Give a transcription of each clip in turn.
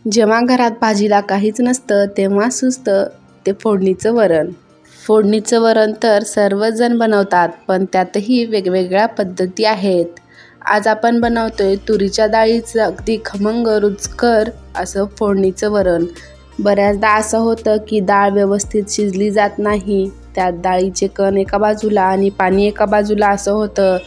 जेव्हा घरात भाजीला काहीच नसतं तेव्हा सुचतं ते फोडणीचं वरण. फोडणीचं वरण तर सर्वजण बनवतात, पण त्यातही वेगवेगळ्या पद्धती आहेत. आज आपण बनवतोय तुरीच्या डाळीचं अगदी खमंग रुचकर असं फोडणीचं वरण. बऱ्याचदा असं होतं की डाळ व्यवस्थित शिजली जात नाही, त्यात डाळीचे कण एका बाजूला आणि पाणी एका बाजूला असं होतं.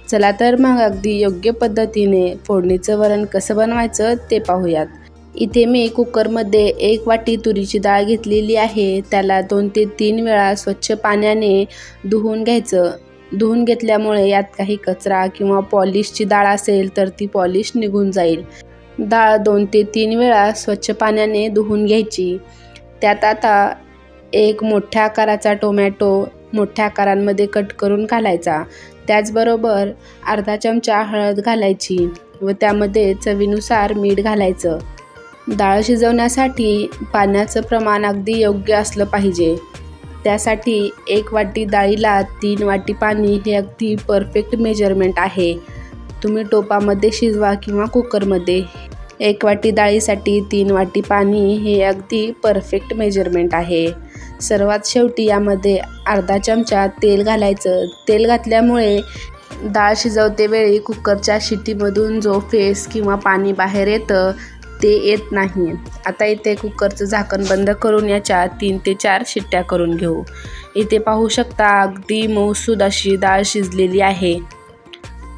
चला तर मग अगदी योग्य पद्धतीने फोडणीचं वरण कसं बनवायचं ते पाहूयात. इथे मी कुकरमध्ये 1 वाटी तुरीची डाळ घेतलेली आहे. त्याला 2 ते 3 वेळा स्वच्छ पाण्याने धुवून घ्यायचं. धुवून घेतल्यामुळे यात काही कचरा किंवा पॉलिशची डाळ असेल तर ती पॉलिश निघून जाईल. डाळ 2 ते 3 वेळा स्वच्छ पाण्याने धुवून घ्यायची. त्यात आता एक मोठ्या आकाराचा टोमॅटो मोठ्या आकारांमध्ये कट करून घालायचा. त्याचबरोबर अर्धा चमचा हळद घालायची व त्यामध्ये चवीनुसार मीठ घालायचं. डाळ शिजवण्यासाठी पाण्याचं प्रमाण अगदी योग्य असलं पाहिजे. त्यासाठी 1 वाटी डाळीला 3 वाटी पाणी हे अगदी परफेक्ट मेजरमेंट आहे. तुम्ही टोपामध्ये शिजवा किंवा कुकरमध्ये. 1 वाटी डाळीसाठी 3 वाटी पाणी हे अगदी परफेक्ट मेजरमेंट आहे. सर्वात शेवटी यामध्ये अर्धा चमचा तेल घालायचं. तेल घातल्यामुळे डाळ शिजवते वेळी कुकरच्या शिट्टीमधून जो फेस किंवा पाणी बाहेर येतं ते येत नाही. आता इथे कुकरचं झाकण बंद करून याच्या 3 ते 4 शिट्ट्या करून घेऊ. इथे पाहू शकता अगदी मऊसूद अशी डाळ शिजलेली आहे.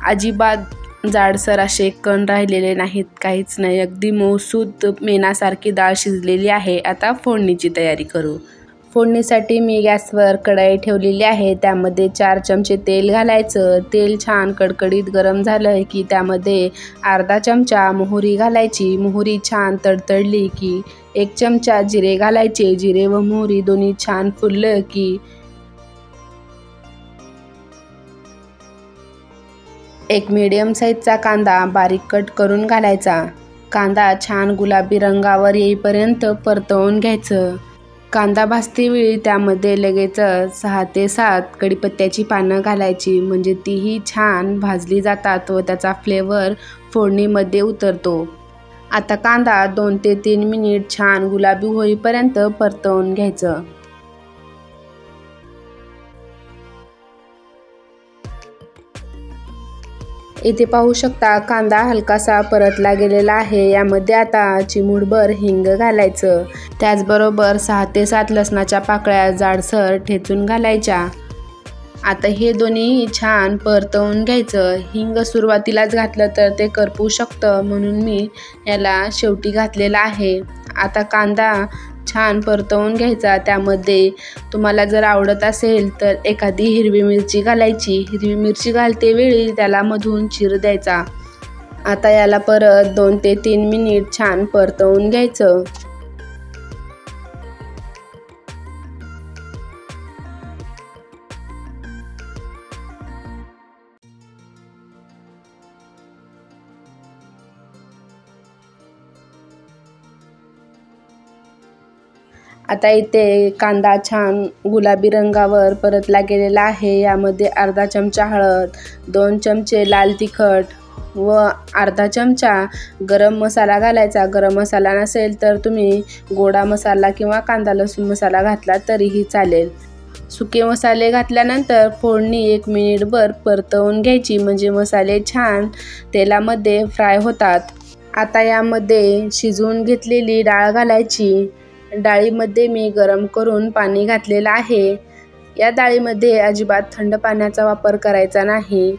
अजिबात जाडसर असे कण राहिलेले नाहीत, काहीच नाही. अगदी मऊसूद मेणासारखी डाळ शिजलेली आहे. आता फोडणीची तयारी करू. फोडणीसाठी मी गॅसवर कढई ठेवलेली आहे. त्यामध्ये 4 चमचे तेल घालायचं. तेल छान कडकडीत गरम झालं की त्यामध्ये अर्धा चमचा मोहरी घालायची. मोहरी छान तडतडली की 1 चमचा जिरे घालायचे. जिरे व मोहरी दोन्ही छान फुललं की 1 मीडियम साईजचा कांदा बारीक कट करून घालायचा. कांदा छान गुलाबी रंगावर येईपर्यंत परतवून घ्यायचं. कांदा भाजतेवेळी त्यामध्ये लगेच 6 ते 7 कढीपत्त्याची पानं घालायची, म्हणजे तीही छान भाजली जातात व त्याचा फ्लेवर फोडणीमध्ये उतरतो. आता कांदा 2 ते 3 मिनिट छान गुलाबी होईपर्यंत परतवून घ्यायचं. इथे पाहू शकता कांदा हलकासा परतला गेलेला आहे. यामध्ये आता चिमूटभर हिंग घालायचं. त्याचबरोबर 6 ते 7 लसणाच्या पाकळ्या जाडसर ठेचून घालायच्या. आता हे दोन्ही छान परतवून घ्यायचं. हिंग सुरुवातीलाच घातलं तर ते करपू शकतं, म्हणून मी याला शेवटी घातलेला आहे. आता कांदा छान परतवून घ्यायचा. त्यामध्ये तुम्हाला जर आवडत असेल तर एखादी हिरवी मिरची घालायची. हिरवी मिरची घालते वेळी त्याला मधून चीर द्यायचा. आता याला परत 2 ते 3 मिनिट छान परतवून घ्यायचं. आता इथे कांदा छान गुलाबी रंगावर परतला गेलेला आहे. यामध्ये अर्धा चमचा हळद, 2 चमचे लाल तिखट व अर्धा चमचा गरम मसाला घालायचा. गरम मसाला नसेल तर तुम्ही गोडा मसाला किंवा कांदा लसूण मसाला घातला तरीही चालेल. सुके मसाले घातल्यानंतर फोडणी 1 मिनिटभर परतवून घ्यायची, म्हणजे मसाले छान तेलामध्ये फ्राय होतात. आता यामध्ये शिजवून घेतलेली डाळ घालायची. डाळीमध्ये मी गरम करून पाणी घातलेलं आहे. या डाळीमध्ये अजिबात थंड पाण्याचा वापर करायचा नाही.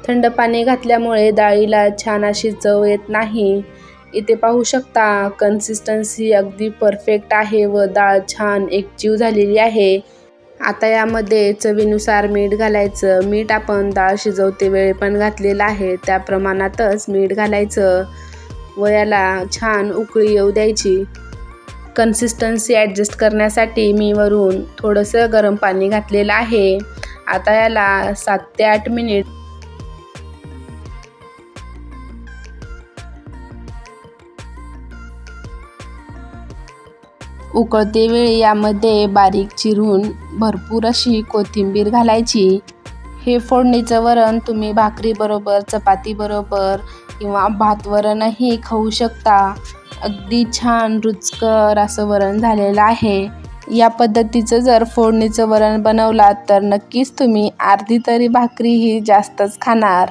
थंड पाणी घातल्यामुळे डाळीला छान अशी चव येत नाही. इथे पाहू शकता कन्सिस्टन्सी अगदी परफेक्ट आहे व डाळ छान एकजीव झालेली आहे. आता यामध्ये चवीनुसार मीठ घालायचं. मीठ आपण डाळ शिजवते वेळी पण घातलेलं आहे, त्या प्रमाणातच मीठ घालायचं व याला छान उकळी येऊ द्यायची. कन्सिस्टन्सी ॲडजस्ट करण्यासाठी मी वरून थोडंसं गरम पाणी घातलेलं आहे. आता याला 7 ते 8 मिनिट उकळते वेळी यामध्ये बारीक चिरून भरपूर अशी कोथिंबीर घालायची. हे फोडणीचं वरण तुम्ही भाकरीबरोबर, चपातीबरोबर किंवा भात वरणही खाऊ शकता. अगदी छान रुचकर असं वरण झालेलं आहे। या पद्धतीचं जर फोडणीचं वरण बनवलात तर नक्कीच तुम्ही अर्धी तरी भाकरीही जास्तच खाणार।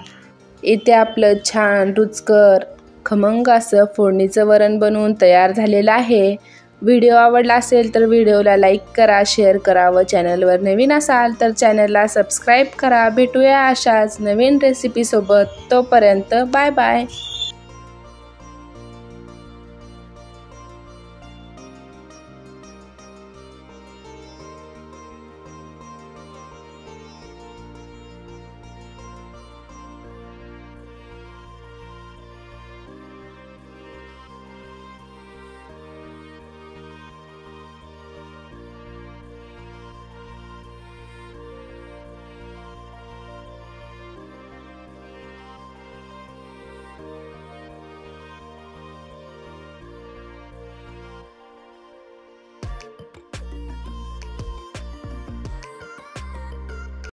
इथे आपलं छान रुचकर खमंग असं फोडणीचं वरण बनवून तयार झालेलं आहे। व्हिडिओ आवडला असेल तर व्हिडिओला लाईक करा, शेअर करा व चॅनलवर नवीन असाल तर चॅनलला सबस्क्राईब करा। भेटूया अशाच नवीन रेसिपीसोबत, तोपर्यंत बाय बाय।